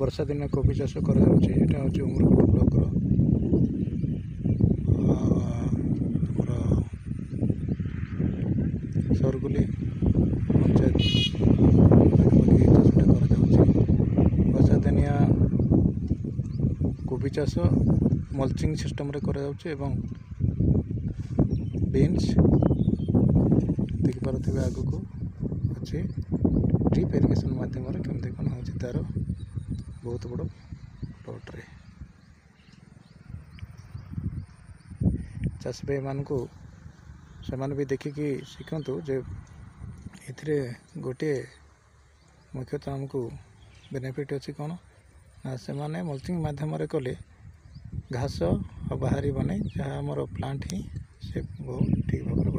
ବର୍ଷା ଦିନେ କୋବି ଚାଷ କରାଯାଉଛି। ଏଇଟା ହେଉଛି ଉମରକୋଟ ବ୍ଲକର ଆମର ସରଗୁଲି ପଞ୍ଚାୟତ ପାଖାପାଖି ଚାଷଟା କରାଯାଉଛି। ବର୍ଷା ଦିନିଆ କୋବି ଚାଷ ମଲ୍ଚିଂ ସିଷ୍ଟମରେ କରାଯାଉଛି ଏବଂ ବିନ୍ସ ଦେଖିପାରୁଥିବେ ଆଗକୁ ଅଛି ଡ୍ରିପ୍ ଇରିଗେସନ୍ ମାଧ୍ୟମରେ କେମିତି କ'ଣ ହେଉଛି ତା'ର ବହୁତ ବଡ଼ ପ୍ଲଟ୍ରେ। ଚାଷୀ ଭାଇମାନଙ୍କୁ ସେମାନେ ବି ଦେଖିକି ଶିଖନ୍ତୁ ଯେ ଏଥିରେ ଗୋଟିଏ ମୁଖ୍ୟତଃ ଆମକୁ ବେନିଫିଟ୍ ଅଛି କ'ଣ ନା ସେମାନେ ମଲ୍ଚିଂ ମାଧ୍ୟମରେ କଲେ ଘାସ ଆଉ ବାହାରିବନି, ଯାହା ଆମର ପ୍ଲାଣ୍ଟ ହିଁ ସେ ବହୁତ ଠିକ୍ ଭାବରେ